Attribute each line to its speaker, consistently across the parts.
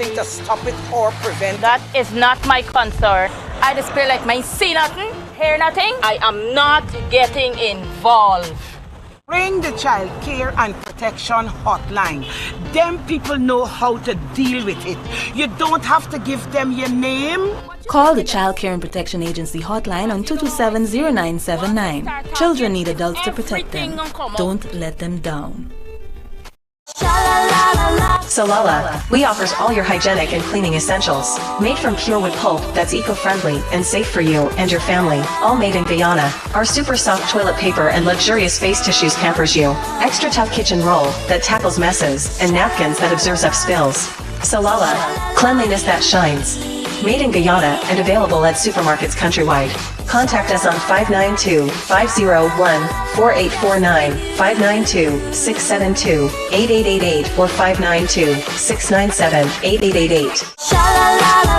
Speaker 1: nothing to stop it or prevent it.
Speaker 2: That is not my concern. I display like my see nothing, hear nothing. I am not getting involved.
Speaker 1: Ring the Child Care and Protection Hotline. Them people know how to deal with it. You don't have to give them your name.
Speaker 3: Call the Child Care and Protection Agency hotline on 227-0979. Children need adults to protect them. Don't let them down.
Speaker 4: Solala, we offers all your hygienic and cleaning essentials. Made from pure wood pulp that's eco-friendly and safe for you and your family. All made in Guyana. Our super soft toilet paper and luxurious face tissues pampers you. Extra tough kitchen roll that tackles messes and napkins that absorbs up spills. Solala, cleanliness that shines. Made in Guyana and available at supermarkets countrywide. Contact us on 592-501-4849, 592-672-8888, or 592-697-8888.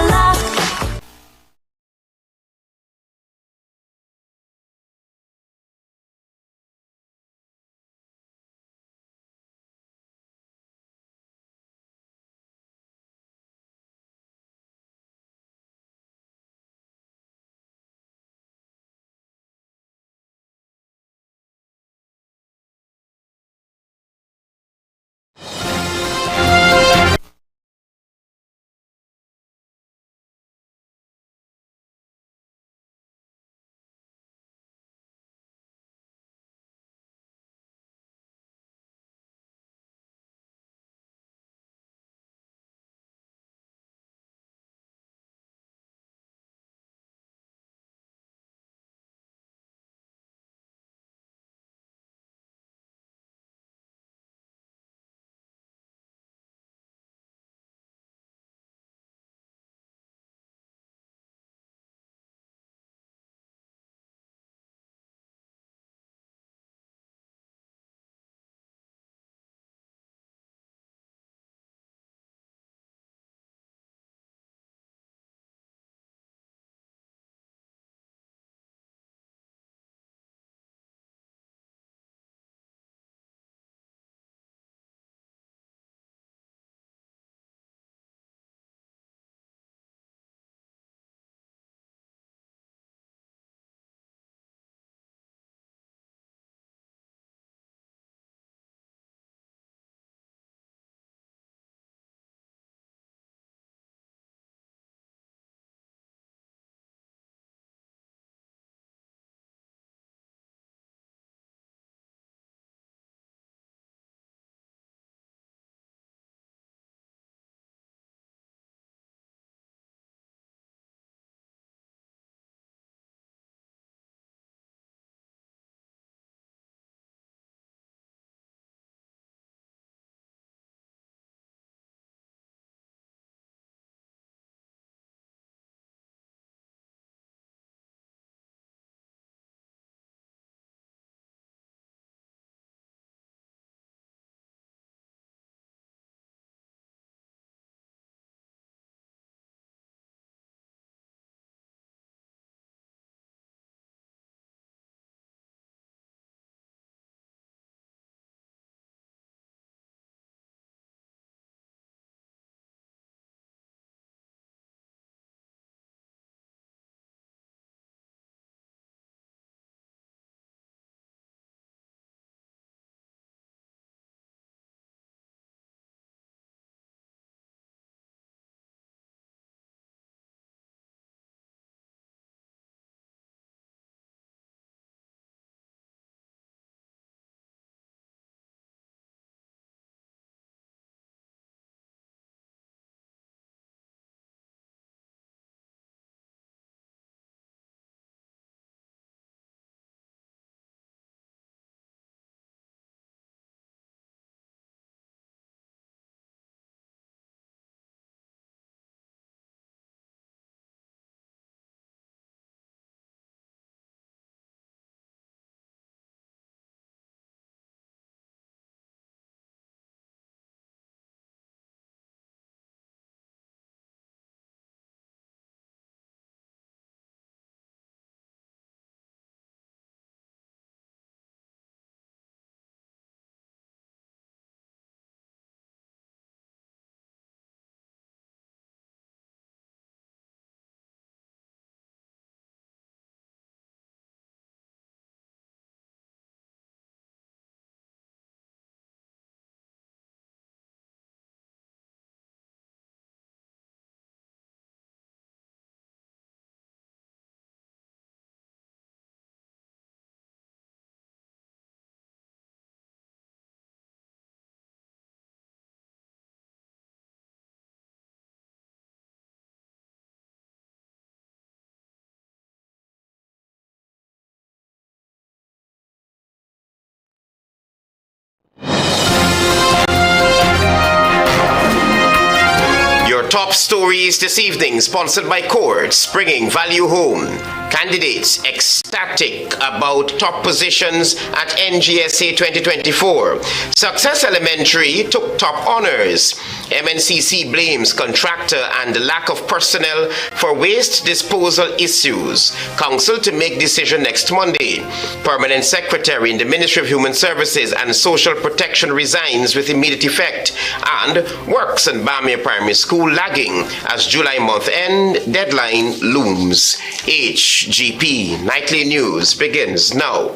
Speaker 5: top stories this evening, sponsored by Courts, bringing value home. Candidates ecstatic about top positions at NGSA 2024. Success Elementary took top honors. MNCC blames contractor and lack of personnel for waste disposal issues. Council to make decision next Monday. Permanent Secretary in the Ministry of Human Services and Social Protection resigns with immediate effect. And works in Bame Primary School lagging as July month end deadline looms. HGP Nightly News begins now.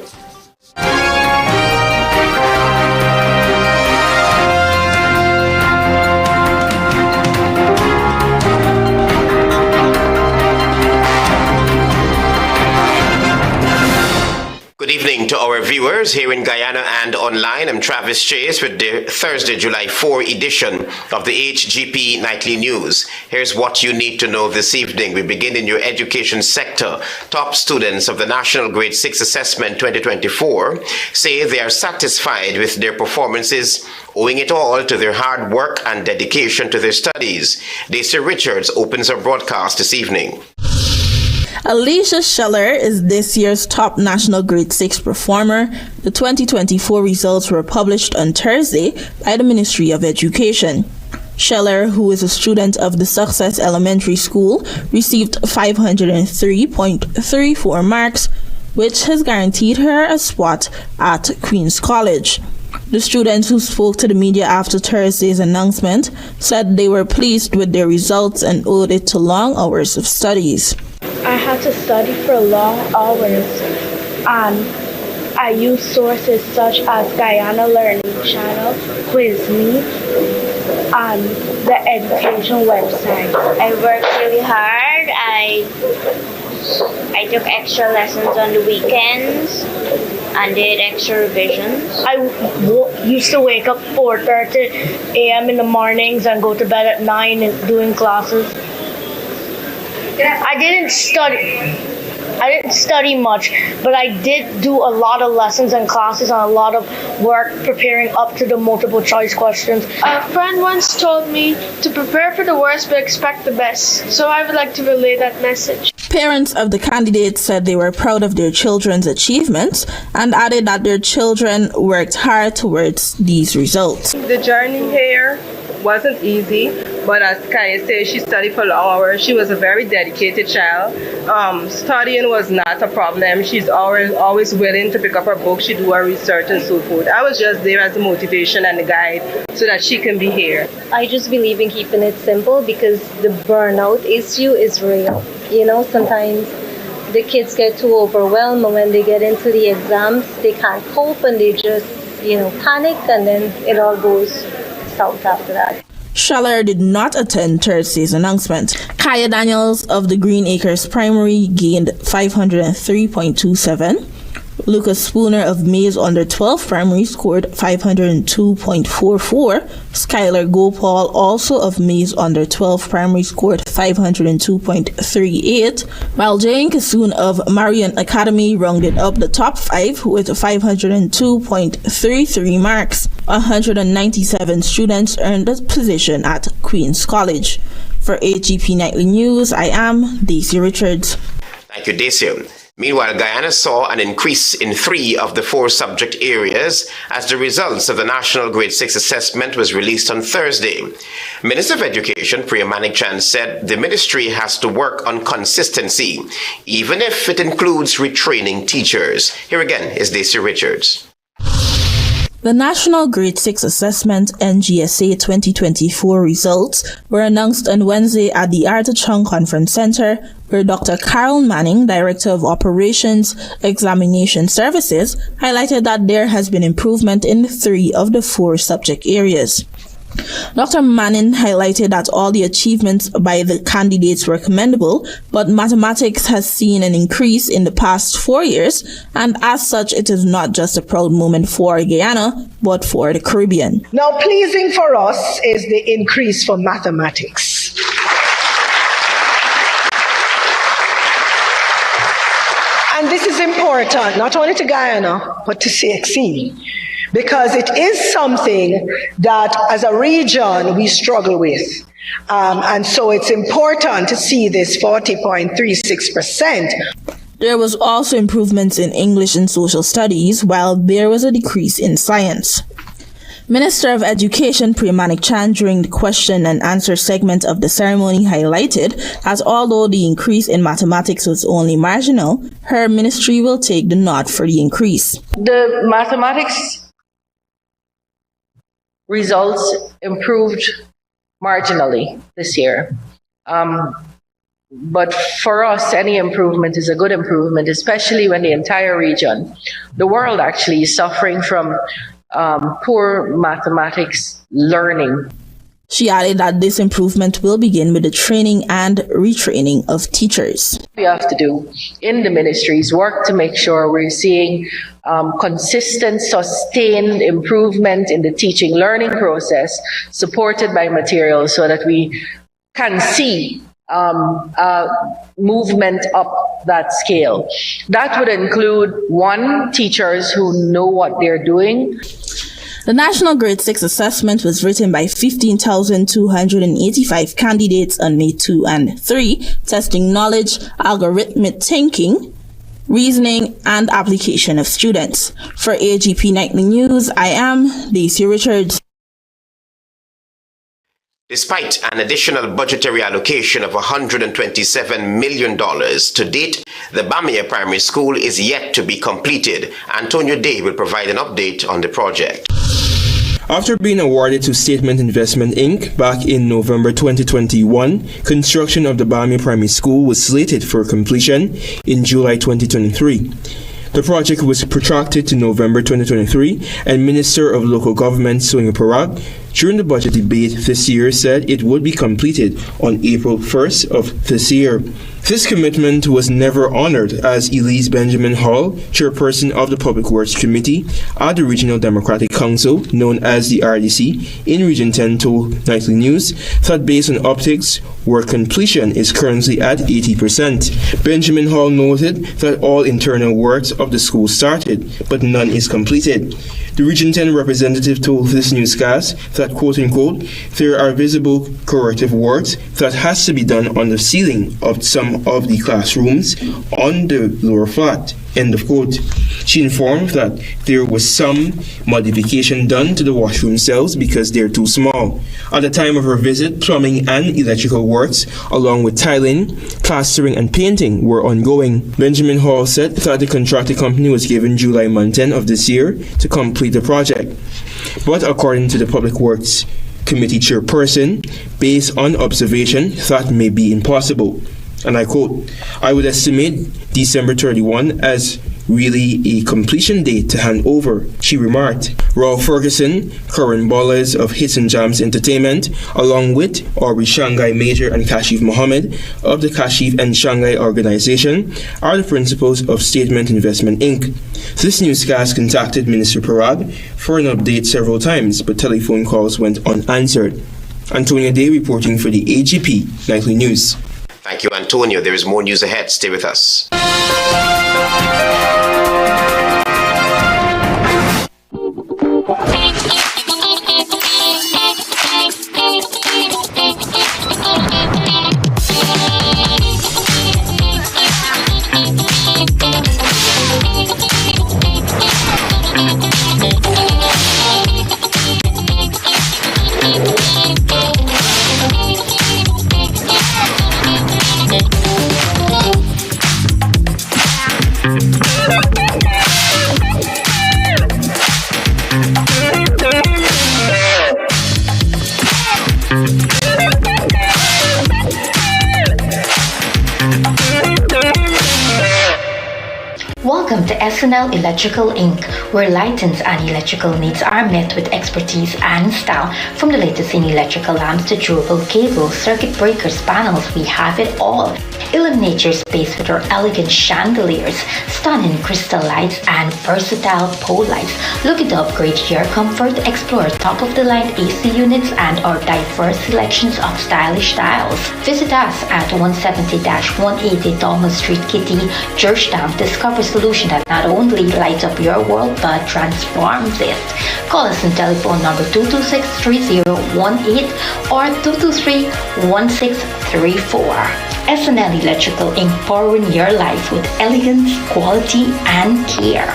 Speaker 5: Good evening to our viewers here in Guyana and online. I'm Travis Chase with the Thursday, July 4 edition of the HGP Nightly News. Here's what you need to know this evening. We begin in your education sector. Top students of the National Grade 6 Assessment 2024 say they are satisfied with their performances, owing it all to their hard work and dedication to their studies. Daisy Richards opens our broadcast this evening.
Speaker 6: Alicia Scheller is this year's top national grade 6 performer. The 2024 results were published on Thursday by the Ministry of Education. Scheller, who is a student of the Success Elementary School, received 503.34 marks, which has guaranteed her a spot at Queen's College. The students who spoke to the media after Thursday's announcement said they were pleased with their results and owed it to long hours of studies.
Speaker 7: I had to study for long hours, and I used sources such as Guyana Learning Channel, QuizMe, and the education website.
Speaker 8: I worked really hard. I took extra lessons on the weekends and did extra revisions.
Speaker 7: I used to wake up 4:30 a.m. in the mornings and go to bed at 9 doing classes. I didn't study much, but I did do a lot of lessons and classes and a lot of work preparing up to the multiple choice questions.
Speaker 9: A friend once told me to prepare for the worst but expect the best, so I would like to relay that message.
Speaker 6: Parents of the candidates said they were proud of their children's achievements and added that their children worked hard towards these results.
Speaker 10: The journey here wasn't easy, but as Kaya said, she studied for long hours. She was a very dedicated child. Studying was not a problem. She's always willing to pick up her book. She do her research and so forth. I was just there as a motivation and a guide so that she can be here.
Speaker 11: I just believe in keeping it simple because the burnout issue is real. You know, sometimes the kids get too overwhelmed, and when they get into the exams, they can't cope and they just, panic, and then it all goes south after that.
Speaker 6: Scheller did not attend Thursday's announcement. Kaya Daniels of the Green Acres Primary gained 503.27. Lucas Spooner of Mays Under 12 Primary scored 502.44. Skylar Gopal, also of Mays Under 12 Primary, scored 502.38, while Jane Kasoon of Marion Academy rounded up the top 5 with 502.33 marks. 197 students earned a position at Queen's College. For HGP Nightly News, I am Daisy Richards.
Speaker 5: Thank you, Daisy. Meanwhile, Guyana saw an increase in 3 of the 4 subject areas as the results of the National Grade 6 Assessment was released on Thursday. Minister of Education, Priya Manikchand, said the ministry has to work on consistency, even if it includes retraining teachers. Here again is Daisy Richards.
Speaker 6: The National Grade 6 Assessment NGSA 2024 results were announced on Wednesday at the Arthur Chung Conference Center, where Dr. Carol Manning, Director of Operations Examination Services, highlighted that there has been improvement in 3 of the 4 subject areas. Dr. Manning highlighted that all the achievements by the candidates were commendable, but mathematics has seen an increase in the past 4 years, and as such, it is not just a proud moment for Guyana, but for the Caribbean.
Speaker 1: Now, pleasing for us is the increase for mathematics. And this is important, not only to Guyana, but to CXC. Because it is something that as a region we struggle with. And so it's important to see this 40.36%.
Speaker 6: There was also improvements in English and social studies, while there was a decrease in science. Minister of Education Premanik Chan during the question and answer segment of the ceremony highlighted as although the increase in mathematics was only marginal, her ministry will take the nod for the increase.
Speaker 12: The mathematics results improved marginally this year. But for us, any improvement is a good improvement, especially when the entire region, the world actually is suffering from poor mathematics learning.
Speaker 6: She added that this improvement will begin with the training and retraining of teachers.
Speaker 12: We have to do in the ministries work to make sure we're seeing consistent, sustained improvement in the teaching learning process, supported by materials so that we can see movement up that scale. That would include, one, teachers who know what they're doing.
Speaker 6: The National Grade 6 assessment was written by 15,285 candidates on May 2 and 3, testing knowledge, algorithmic thinking, reasoning, and application of students. For HGP Nightly News, I am Daisy Richards.
Speaker 5: Despite an additional budgetary allocation of $127 million to date, the Bame Primary School is yet to be completed. Antonio Day will provide an update on the project.
Speaker 13: After being awarded to Statement Investment Inc. back in November 2021, construction of the Bame Primary School was slated for completion in July 2023. The project was protracted to November 2023, and Minister of Local Government Sonia Parag, during the budget debate this year, said it would be completed on April 1st of this year. This commitment was never honored as Elise Benjamin Hall, chairperson of the Public Works Committee at the Regional Democratic Council, known as the RDC, in Region 10 told Nightly News that based on optics, work completion is currently at 80%. Benjamin Hall noted that all internal works of the school started, but none is completed. The Region 10 representative told this newscast that, quote-unquote, there are visible corrective works that has to be done on the ceiling of some of the classrooms on the lower flat, end of quote. She informed that there was some modification done to the washroom cells because they're too small. At the time of her visit, plumbing and electrical works, along with tiling, plastering, and painting were ongoing. Benjamin Hall said that the contracting company was given July month end of this year to complete the project. But according to the Public Works Committee chairperson, based on observation, that may be impossible. And I quote, I would estimate December 31 as really a completion date to hand over, she remarked. Raul Ferguson, current ballers of Hits and Jams Entertainment, along with Aubrey Shanghai Major and Kashif Mohammed of the Kashif and Shanghai organization, are the principals of Statement Investment Inc. This newscast contacted Minister Parag for an update several times, but telephone calls went unanswered. Antonio Day reporting for the HGP Nightly News.
Speaker 5: Thank you, Antonio. There is more news ahead. Stay with us.
Speaker 14: Welcome to SNL Electrical Inc., where lighting and electrical needs are met with expertise and style. From the latest in electrical lamps to durable cables, circuit breakers, panels, we have it all. Illuminate your space with our elegant chandeliers, stunning crystal lights, and versatile pole lights. Looking to upgrade your comfort? Explore top-of-the-line AC units and our diverse selections of stylish styles. Visit us at 170-180 Dolman Street, Kitty, Georgetown. Discover solution that not only lights up your world but transforms it. Call us on telephone number 226-3018 or 223-1634. SNL Electrical Inc. powering your life with elegance, quality, and care.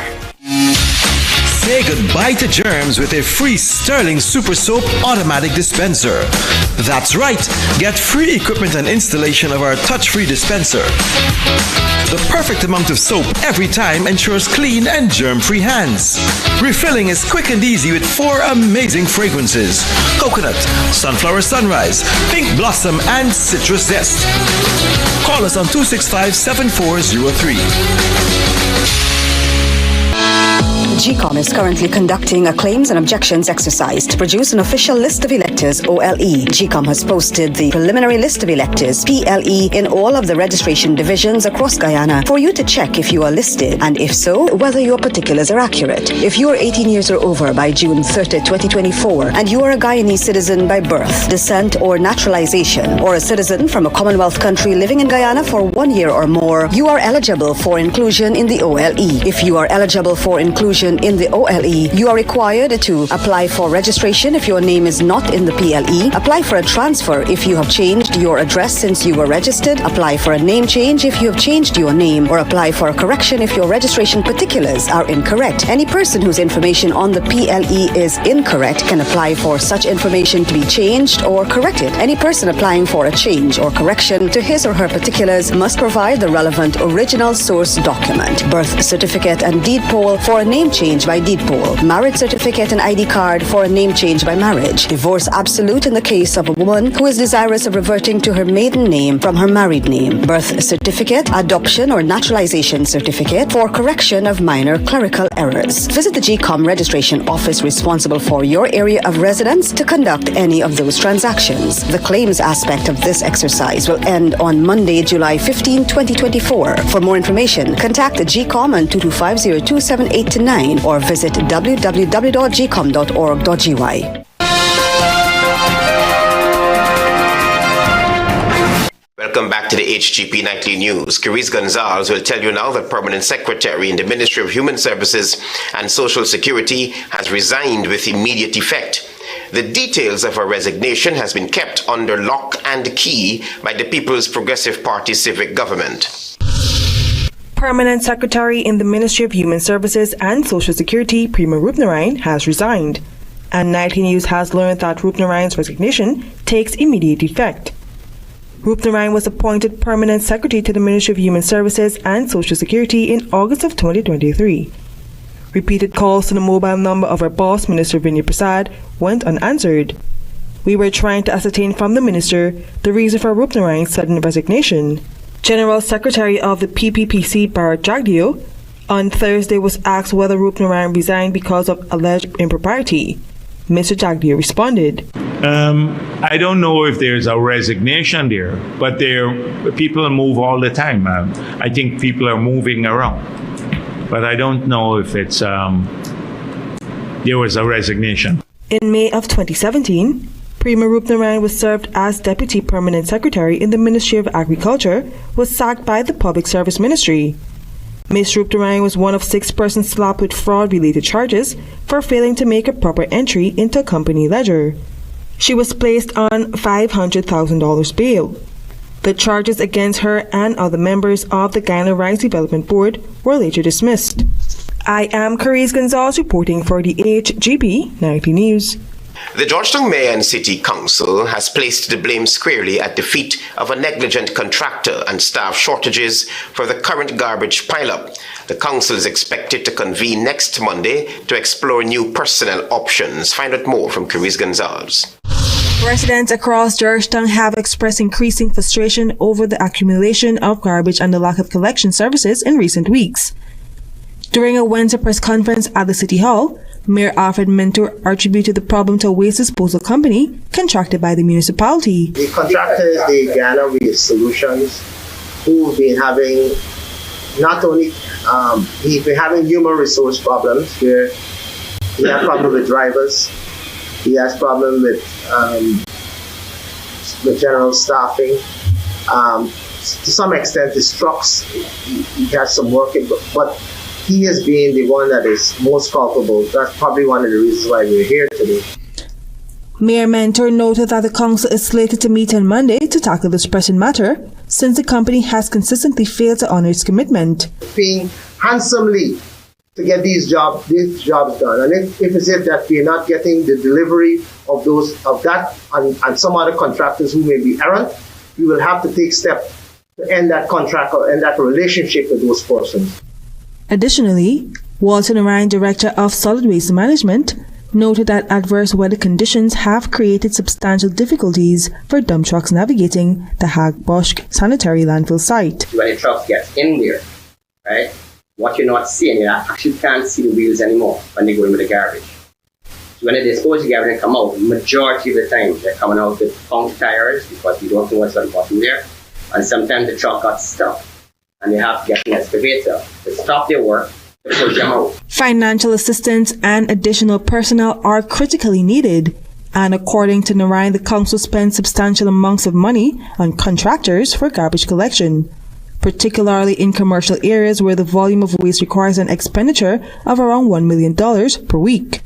Speaker 15: Say goodbye to germs with a free Sterling Super Soap automatic dispenser. That's right, get free equipment and installation of our touch-free dispenser. The perfect amount of soap every time ensures clean and germ-free hands. Refilling is quick and easy with 4 amazing fragrances: coconut, sunflower sunrise, pink blossom, and citrus zest. Call us on 265-7403.
Speaker 16: GCOM is currently conducting a claims and objections exercise to produce an official list of electors, OLE. GCOM has posted the preliminary list of electors, PLE, in all of the registration divisions across Guyana for you to check if you are listed, and if so, whether your particulars are accurate. If you are 18 years or over by June 30, 2024, and you are a Guyanese citizen by birth, descent, or naturalization, or a citizen from a Commonwealth country living in Guyana for 1 year or more, you are eligible for inclusion in the OLE. If you are eligible for inclusion in the OLE, you are required to apply for registration if your name is not in the PLE, apply for a transfer if you have changed your address since you were registered, apply for a name change if you have changed your name, or apply for a correction if your registration particulars are incorrect. Any person whose information on the PLE is incorrect can apply for such information to be changed or corrected. Any person applying for a change or correction to his or her particulars must provide the relevant original source document, birth certificate and deed poll for a name change by deed poll, marriage certificate and ID card for a name change by marriage, divorce absolute in the case of a woman who is desirous of reverting to her maiden name from her married name, birth certificate, adoption or naturalization certificate for correction of minor clerical errors. Visit the GCOM registration office responsible for your area of residence to conduct any of those transactions. The claims aspect of this exercise will end on Monday, July 15, 2024. For more information, contact the GCOM on 225-0278-9 or visit www.gcom.org.gy.
Speaker 5: Welcome back to the HGP Nightly News. Carice Gonzalez will tell you now that Permanent Secretary in the Ministry of Human Services and Social Security has resigned with immediate effect. The details of her resignation has been kept under lock and key by the People's Progressive Party civic government.
Speaker 17: Permanent Secretary in the Ministry of Human Services and Social Security, Prima Roopnarine, has resigned. And Nightly News has learned that Roopnarine's resignation takes immediate effect. Roopnarine was appointed Permanent Secretary to the Ministry of Human Services and Social Security in August of 2023. Repeated calls to the mobile number of her boss, Minister Vinay Prasad, went unanswered. We were trying to ascertain from the minister the reason for Roopnarine's sudden resignation. General Secretary of the PPPC, Bharat Jagdeo, on Thursday was asked whether Roopnarine resigned because of alleged impropriety. Mr. Jagdeo responded,
Speaker 18: I don't know if there's a resignation there, but people move all the time. I think people are moving around, but I don't know if it's there was a resignation.
Speaker 17: In May of 2017, Prima Roopnarine was served as Deputy Permanent Secretary in the Ministry of Agriculture, was sacked by the Public Service Ministry. Ms. Roopnarine was one of 6 persons slapped with fraud-related charges for failing to make a proper entry into company ledger. She was placed on $500,000 bail. The charges against her and other members of the Guyana Rice Development Board were later dismissed. I am Carice Gonzalez reporting for the HGP Nightly News.
Speaker 5: The Georgetown Mayor and City Council has placed the blame squarely at the feet of a negligent contractor and staff shortages for the current garbage pileup. The council is expected to convene next Monday to explore new personnel options. Find out more from Carice Gonzalez.
Speaker 17: Residents across Georgetown have expressed increasing frustration over the accumulation of garbage and the lack of collection services in recent weeks. During a Wednesday press conference at the City Hall, Mayor Alfred Mentor attributed the problem to a waste disposal company contracted by the municipality.
Speaker 19: The contractor is the Guyana Waste Solutions, who've been having he's been having human resource problems where he has problems with drivers, he has problems with general staffing. To some extent, his trucks, he has some work, but he has been the one that is most culpable. That's probably one of the reasons why we're here today.
Speaker 17: Mayor Mentor noted that the council is slated to meet on Monday to tackle this pressing matter, since the company has consistently failed to honor its commitment.
Speaker 19: Paying handsomely to get these jobs done, and if it's that we're not getting the delivery of that and some other contractors who may be errant, we will have to take steps to end that contract or end that relationship with those persons.
Speaker 17: Additionally, Walton Ryan, Director of Solid Waste Management, noted that adverse weather conditions have created substantial difficulties for dump trucks navigating the Hagbosch sanitary landfill site.
Speaker 20: When the truck gets in there, right, what you're not seeing, you actually can't see the wheels anymore when they go in with the garbage. So when they dispose the garbage and come out, majority of the time they're coming out with punctured tires because you don't know what's on the bottom there. And sometimes the truck got stuck and they have to get an excavator to stop their work to push them out.
Speaker 17: Financial assistance and additional personnel are critically needed, and according to Narayan, the council spends substantial amounts of money on contractors for garbage collection, particularly in commercial areas where the volume of waste requires an expenditure of around $1 million per week.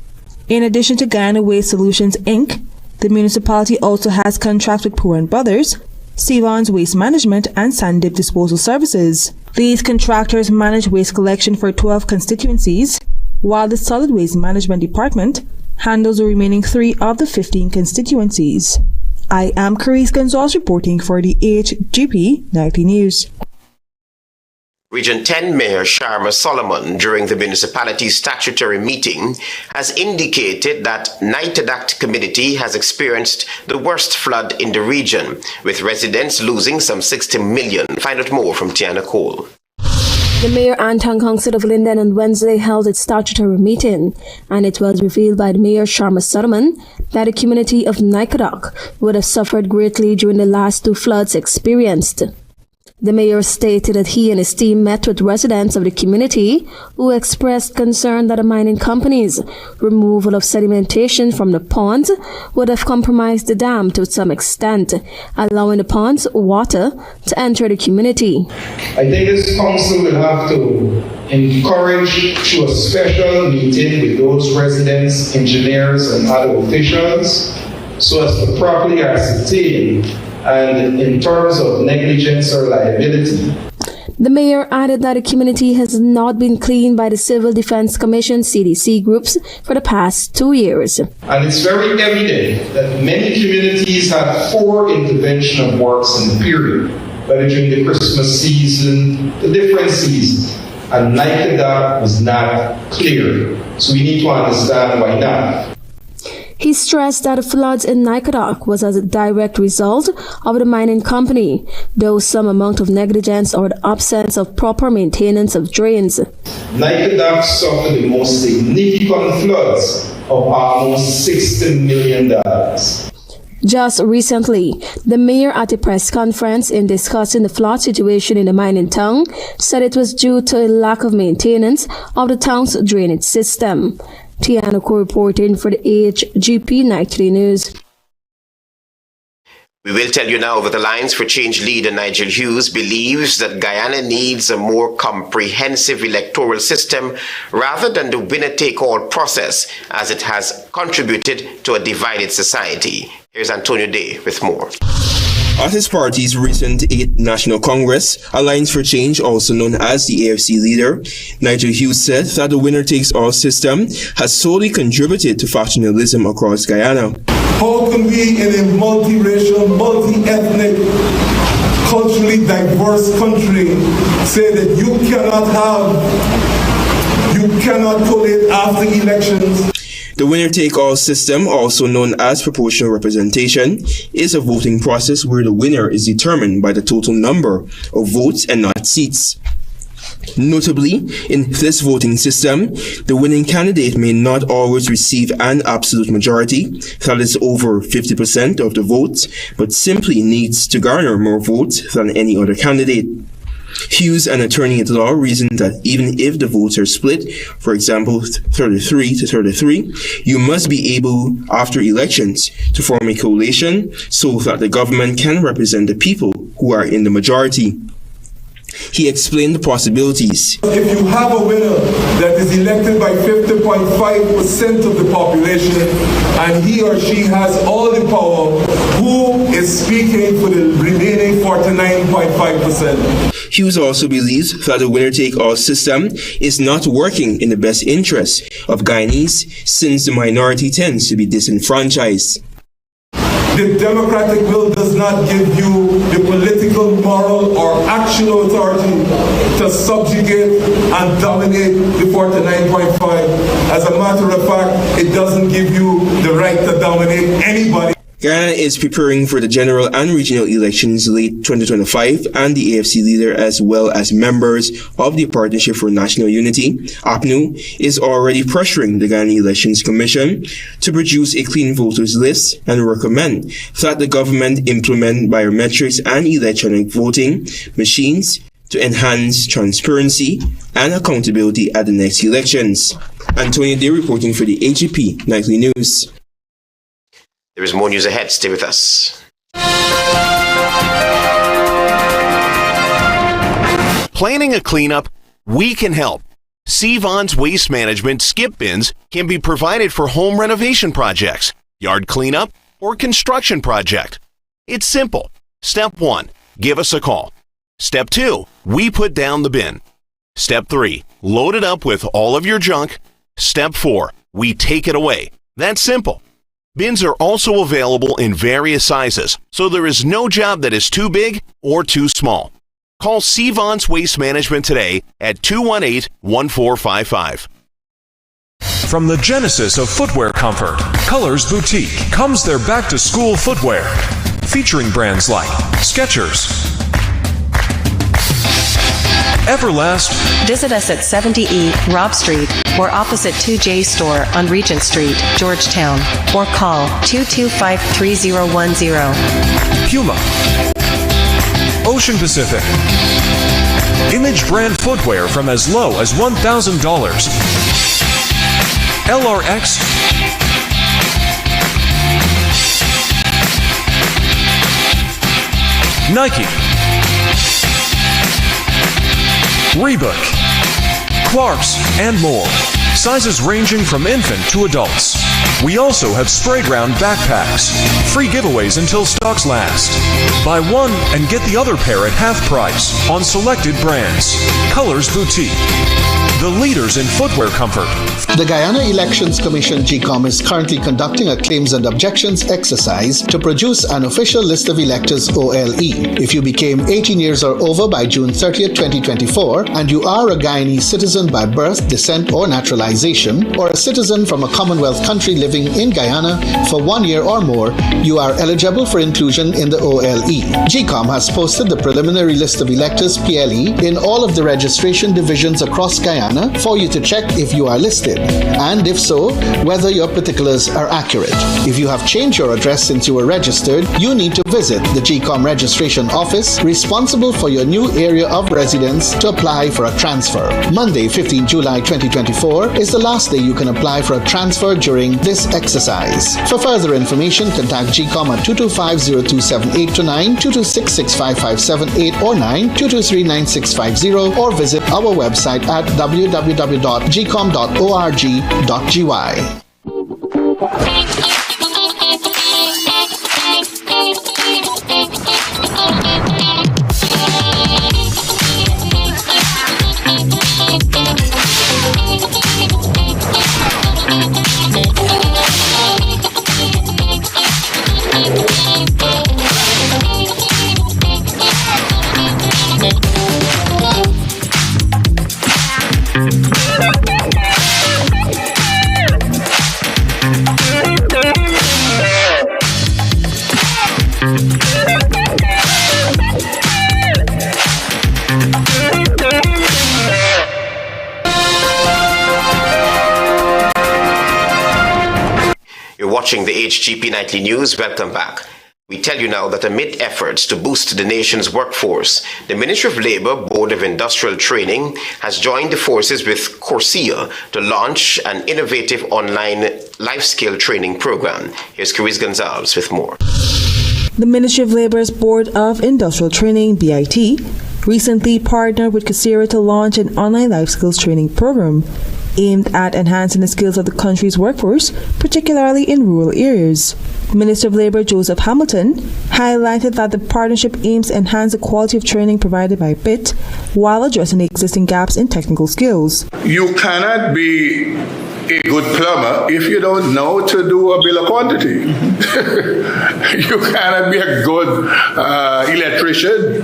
Speaker 17: In addition to Guyana Waste Solutions Inc., the municipality also has contracts with Poor & Brothers, Sevon's Waste Management, and Sandip Disposal Services. These contractors manage waste collection for 12 constituencies, while the Solid Waste Management Department handles the remaining 3 of the 15 constituencies. I am Carice Gonzalez reporting for the HGP Nightly News.
Speaker 5: Region 10 Mayor Sharma Solomon, during the municipality's statutory meeting, has indicated that Nightadak community has experienced the worst flood in the region, with residents losing some 60 million. Find out more from Tiana Cole.
Speaker 21: The Mayor and Town Council of Linden on Wednesday held its statutory meeting, and it was revealed by the Mayor Sharma Solomon that the community of Nightadak would have suffered greatly during the last 2 floods experienced. The mayor stated that he and his team met with residents of the community who expressed concern that the mining company's removal of sedimentation from the ponds would have compromised the dam to some extent, allowing the pond's water to enter the community.
Speaker 22: I think this council will have to encourage through a special meeting with those residents, engineers, and other officials so as to properly ascertain and in terms of negligence or liability.
Speaker 21: The mayor added that the community has not been cleaned by the Civil Defense Commission CDC groups for the past 2 years.
Speaker 22: And it's very evident that many communities had 4 intervention of works in the period, whether during the Christmas season, the different seasons, and Nightadak was not clear. So we need to understand why not.
Speaker 21: He stressed that the floods in Nightadak was as a direct result of the mining company, though some amount of negligence or the absence of proper maintenance of drains.
Speaker 22: Nightadak suffered the most significant floods of almost $60 million.
Speaker 21: Just recently, the mayor at a press conference in discussing the flood situation in the mining town said it was due to a lack of maintenance of the town's drainage system. Tiana Ko reporting for the HGP Nightly News.
Speaker 5: We will tell you now over the lines for Change leader Nigel Hughes believes that Guyana needs a more comprehensive electoral system rather than the winner-take-all process, as it has contributed to a divided society. Here's Antonio Day with more.
Speaker 13: At his party's recent 8th National Congress, Alliance for Change, also known as the AFC leader, Nigel Hughes said that the winner-takes-all system has solely contributed to factionalism across Guyana.
Speaker 23: How can we, in a multiracial, multi-ethnic, culturally diverse country, say that you cannot collate after elections?
Speaker 13: The winner-take-all system, also known as proportional representation, is a voting process where the winner is determined by the total number of votes and not seats. Notably, in this voting system, the winning candidate may not always receive an absolute majority, that is over 50% of the votes, but simply needs to garner more votes than any other candidate. Hughes, an attorney at law, reasoned that even if the votes are split, for example 33 to 33, you must be able, after elections, to form a coalition so that the government can represent the people who are in the majority. He explained the possibilities.
Speaker 23: If you have a winner that is elected by 50.5% of the population and he or she has all the power, who is speaking for the remaining 49.5%?
Speaker 13: Hughes also believes that the winner-take-all system is not working in the best interest of Guyanese since the minority tends to be disenfranchised.
Speaker 23: The democratic will does not give you the political, moral, or actual authority to subjugate and dominate the 49.5. As a matter of fact, it doesn't give you the right to dominate anybody.
Speaker 13: Guyana is preparing for the general and regional elections late 2025, and the AFC leader, as well as members of the Partnership for National Unity, APNU, is already pressuring the Guyana Elections Commission to produce a clean voters list and recommend that the government implement biometrics and electronic voting machines to enhance transparency and accountability at the next elections. Antonio Day reporting for the HGP Nightly News.
Speaker 5: There is more news ahead. Stay with us.
Speaker 2: Planning a cleanup? We can help. Sevon's Waste Management skip bins can be provided for home renovation projects, yard cleanup, or construction project. It's simple. Step 1, give us a call. Step 2, we put down the bin. Step 3, load it up with all of your junk. Step 4, we take it away. That's simple. Bins are also available in various sizes, so there is no job that is too big or too small. Call Sevon's Waste Management today at 218-1455.
Speaker 3: From the genesis of footwear comfort, Colors Boutique comes their back-to-school footwear, featuring brands like Skechers, Everlast.
Speaker 4: Visit us at 70E Robb Street or opposite 2J Store on Regent Street, Georgetown, or call 225-3010.
Speaker 3: Puma, Ocean Pacific, Image brand footwear from as low as $1,000. LRX, Nike, Reebok, Clarks, and more. Sizes ranging from infant to adults. We also have spray ground backpacks. Free giveaways until stocks last. Buy one and get the other pair at half price on selected brands. Colors Boutique, the leaders in footwear comfort.
Speaker 24: The Guyana Elections Commission GCOM is currently conducting a claims and objections exercise to produce an official list of electors OLE. If you became 18 years or over by June 30th, 2024, and you are a Guyanese citizen by birth, descent, or naturalization, or a citizen from a Commonwealth country living in Guyana for 1 year or more, you are eligible for inclusion in the OLE. GCOM has posted the preliminary list of electors PLE in all of the registration divisions across Guyana for you to check if you are listed, and if so, whether your particulars are accurate. If you have changed your address since you were registered, you need to visit the GCOM registration office responsible for your new area of residence to apply for a transfer. Monday, 15 July 2024 is the last day you can apply for a transfer during this exercise. For further information, contact GCOM at 225-027829, 226-65578 or 9, 223-9650, or visit our website at www.gcom.org.gy.
Speaker 5: Watching the HGP Nightly News, welcome back. We tell you now that amid efforts to boost the nation's workforce, the Ministry of Labour Board of Industrial Training has joined the forces with Corsia to launch an innovative online life skill training program. Here's Carice Gonzalez with more.
Speaker 17: The Ministry of Labour's Board of Industrial Training, BIT, recently partnered with Coursera to launch an online life skills training program aimed at enhancing the skills of the country's workforce, particularly in rural areas. Minister of Labour Joseph Hamilton highlighted that the partnership aims to enhance the quality of training provided by BIT while addressing the existing gaps in technical skills.
Speaker 7: You cannot be a good plumber if you don't know to do a bill of quantity. You cannot be a good electrician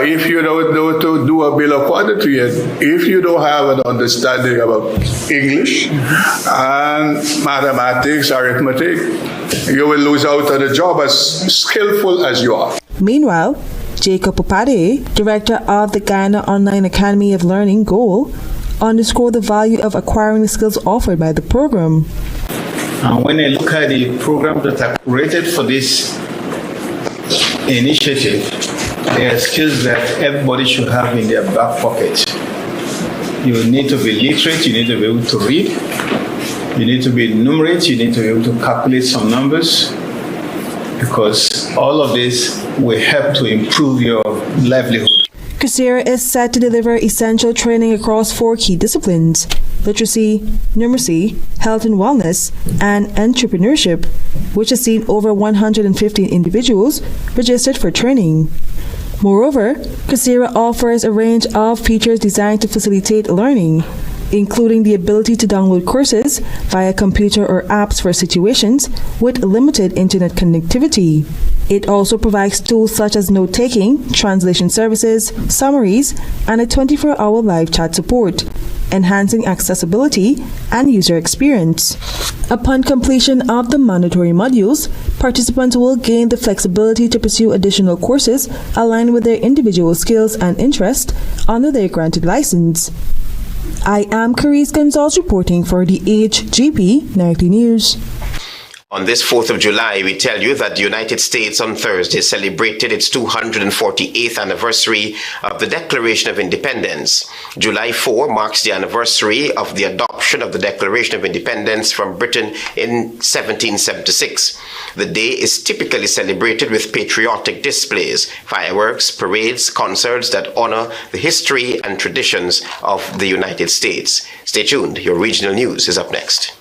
Speaker 7: if you don't know to do a bill of quantity. And if you don't have an understanding about English and mathematics, arithmetic, you will lose out on a job as skillful as you are.
Speaker 17: Meanwhile, Jacob Opade, director of the Guyana Online Academy of Learning, GOAL, underscore the value of acquiring the skills offered by the program.
Speaker 8: When I look at the program that are created for this initiative, there are skills that everybody should have in their back pocket. You need to be literate, you need to be able to read, you need to be numerate, you need to be able to calculate some numbers, because all of this will help to improve your livelihood.
Speaker 17: Coursera is set to deliver essential training across 4 key disciplines: literacy, numeracy, health and wellness, and entrepreneurship, which has seen over 115 individuals registered for training. Moreover, Coursera offers a range of features designed to facilitate learning, including the ability to download courses via computer or apps for situations with limited internet connectivity. It also provides tools such as note-taking, translation services, summaries, and a 24-hour live chat support, enhancing accessibility and user experience. Upon completion of the mandatory modules, participants will gain the flexibility to pursue additional courses aligned with their individual skills and interests under their granted license. I am Carice Gonzalez reporting for the HGP Nightly News.
Speaker 5: On this 4th of July, we tell you that the United States on Thursday celebrated its 248th anniversary of the Declaration of Independence. July 4 marks the anniversary of the adoption of the Declaration of Independence from Britain in 1776. The day is typically celebrated with patriotic displays, fireworks, parades, concerts that honor the history and traditions of the United States. Stay tuned. Your regional news is up next.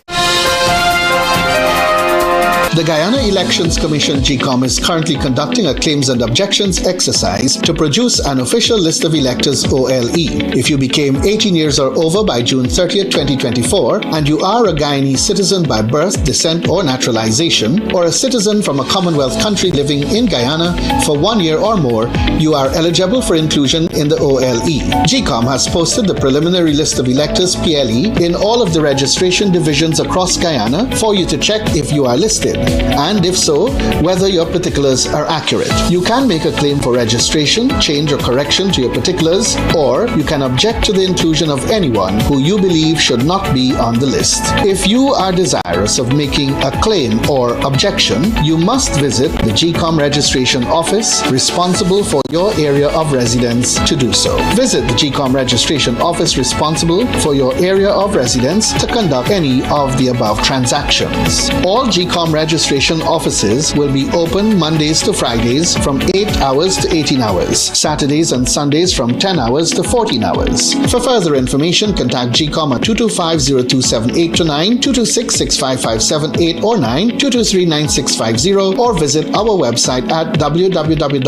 Speaker 24: The Guyana Elections Commission GCOM is currently conducting a claims and objections exercise to produce an official list of electors OLE. If you became 18 years or over by June 30th, 2024, and you are a Guyanese citizen by birth, descent, or naturalization, or a citizen from a Commonwealth country living in Guyana for 1 year or more, you are eligible for inclusion in the OLE. GCOM has posted the preliminary list of electors PLE in all of the registration divisions across Guyana for you to check if you are listed, and if so, whether your particulars are accurate. You can make a claim for registration, change or correction to your particulars, or you can object to the inclusion of anyone who you believe should not be on the list. If you are desirous of making a claim or objection, you must visit the GCOM registration office responsible for your area of residence to do so. Visit the GCOM registration office responsible for your area of residence to conduct any of the above transactions. All GCOM registration offices will be open Mondays to Fridays from 8 hours to 18 hours, Saturdays and Sundays from 10 hours to 14 hours. For further information, contact GCOM at 225-027829, 226-65578 or 9, 223-9650, or visit our website at www.gcom.org.gy.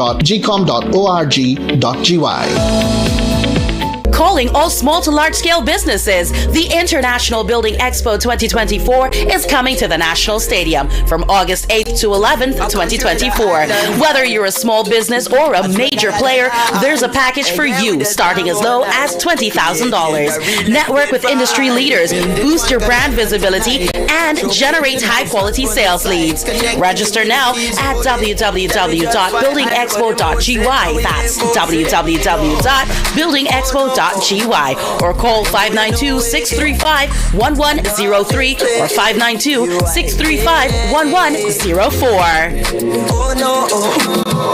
Speaker 9: Calling all small to large scale businesses, the International Building Expo 2024 is coming to the National Stadium from August 8th to 11th, 2024. Whether you're a small business or a major player, there's a package for you starting as low as $20,000. Network with industry leaders, boost your brand visibility, and generate high quality sales leads. Register now at www.buildingexpo.gy. That's www.buildingexpo.gy. Or call 592-635-1103 or 592-635-1104.
Speaker 10: Oh no,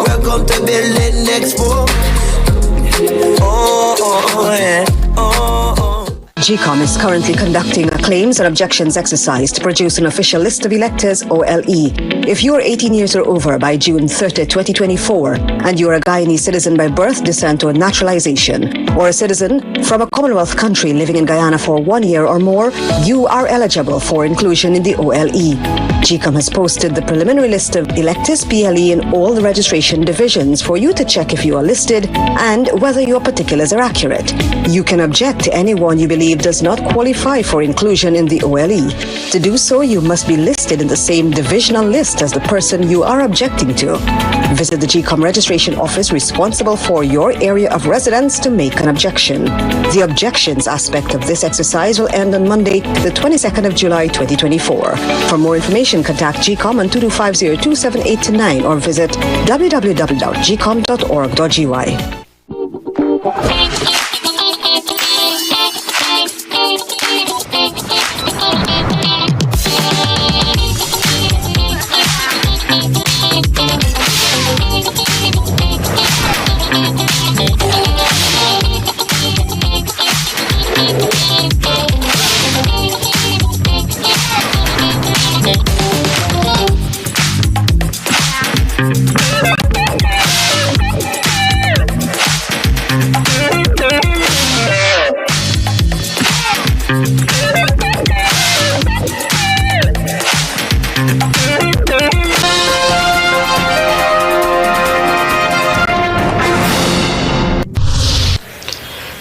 Speaker 10: welcome to Building Expo. Oh, yeah.
Speaker 16: GCOM is currently conducting a claims and objections exercise to produce an official list of electors, OLE. If you are 18 years or over by June 30, 2024, and you are a Guyanese citizen by birth, descent, or naturalization, or a citizen from a Commonwealth country living in Guyana for 1 year or more, you are eligible for inclusion in the OLE. GCOM has posted the preliminary list of electors, PLE, in all the registration divisions for you to check if you are listed and whether your particulars are accurate. You can object to anyone you believe does not qualify for inclusion in the OLE. To do so, you must be listed in the same divisional list as the person you are objecting to. Visit the GCOM registration office responsible for your area of residence to make an objection. The objections aspect of this exercise will end on Monday, the 22nd of July, 2024. For more information, contact GCOM on 2250-278-9 or visit www.gcom.org.gy.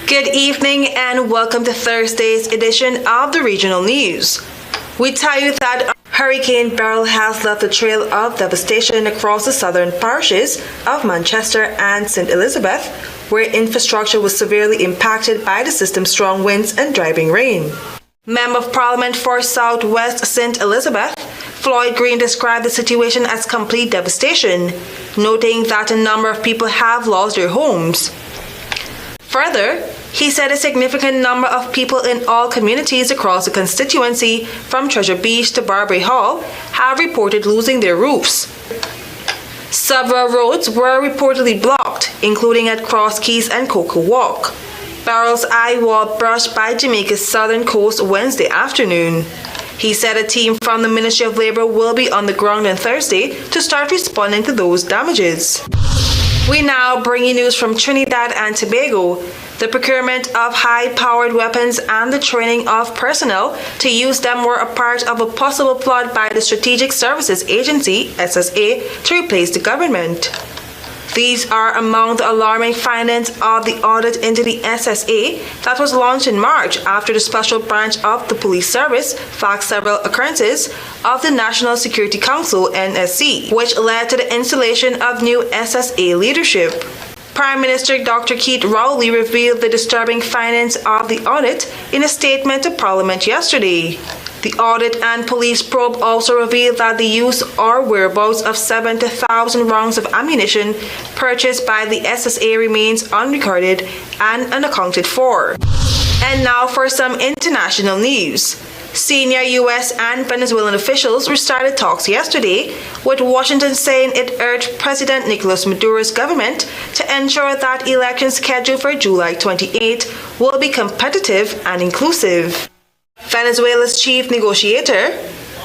Speaker 1: Good evening and welcome to Thursday's edition of the Regional News. We tell you that Hurricane Beryl has left a trail of devastation across the southern parishes of Manchester and St. Elizabeth, where infrastructure was severely impacted by the system's strong winds and driving rain. Member of Parliament for South West St. Elizabeth, Floyd Green, described the situation as complete devastation, noting that a number of people have lost their homes. Further, he said a significant number of people in all communities across the constituency, from Treasure Beach to Barbary Hall, have reported losing their roofs. Several roads were reportedly blocked, including at Cross Keys and Cocoa Walk. Beryl's eye wall brushed by Jamaica's southern coast Wednesday afternoon. He said a team from the Ministry of Labour will be on the ground on Thursday to start responding to those damages. We now bring you news from Trinidad and Tobago. The procurement of high-powered weapons and the training of personnel to use them were a part of a possible plot by the Strategic Services Agency, SSA, to replace the government. These are among the alarming findings of the audit into the SSA that was launched in March after the Special Branch of the Police Service flagged several occurrences of the National Security Council, NSC, which led to the installation of new SSA leadership. Prime Minister Dr. Keith Rowley revealed the disturbing findings of the audit in a statement to Parliament yesterday. The audit and police probe also revealed that the use or whereabouts of 70,000 rounds of ammunition purchased by the SSA remains unrecorded and unaccounted for. And now for some international news. Senior U.S. and Venezuelan officials restarted talks yesterday, with Washington saying it urged President Nicolas Maduro's government to ensure that elections scheduled for July 28 will be competitive and inclusive. Venezuela's chief negotiator,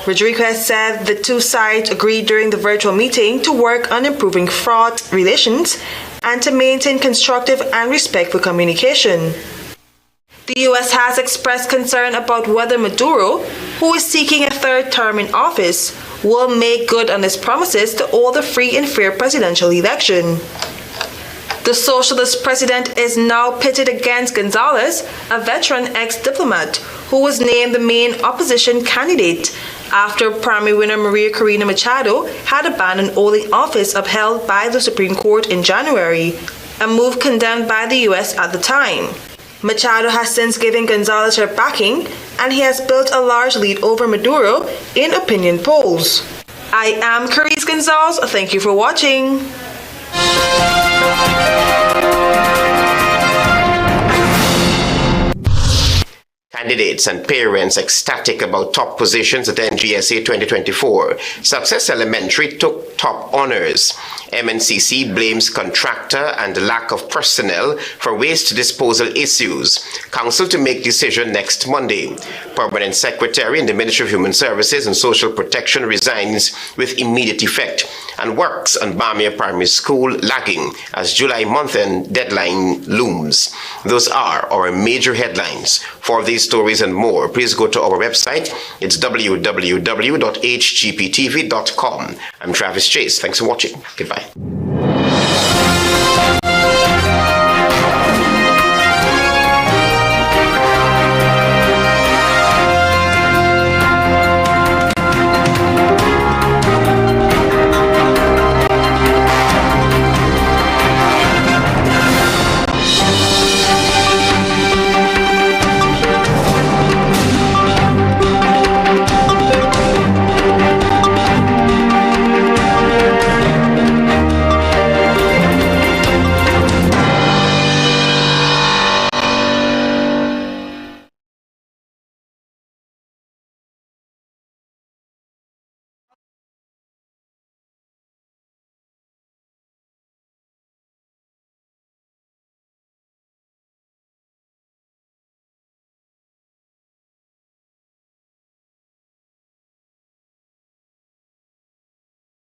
Speaker 1: Rodriguez, said the two sides agreed during the virtual meeting to work on improving fraught relations and to maintain constructive and respectful communication. The U.S. has expressed concern about whether Maduro, who is seeking a third term in office, will make good on his promises to hold a free and fair presidential election. The socialist president is now pitted against Gonzalez, a veteran ex-diplomat who was named the main opposition candidate after primary winner Maria Corina Machado had abandoned holding office upheld by the Supreme Court in January, a move condemned by the U.S. at the time. Machado has since given Gonzalez her backing, and he has built a large lead over Maduro in opinion polls. I am Carice Gonzalez. Thank you for watching.
Speaker 5: Candidates and parents ecstatic about top positions at NGSA 2024. Success Elementary took top honors. MNCC blames contractor and lack of personnel for waste disposal issues. Council to make decision next Monday. Permanent Secretary in the Ministry of Human Services and Social Protection resigns with immediate effect and works on Bame Primary School lagging as July month-end deadline looms. Those are our major headlines. For these stories and more, please go to our website. It's www.hgptv.com. I'm Travis Chase. Thanks for watching. Goodbye.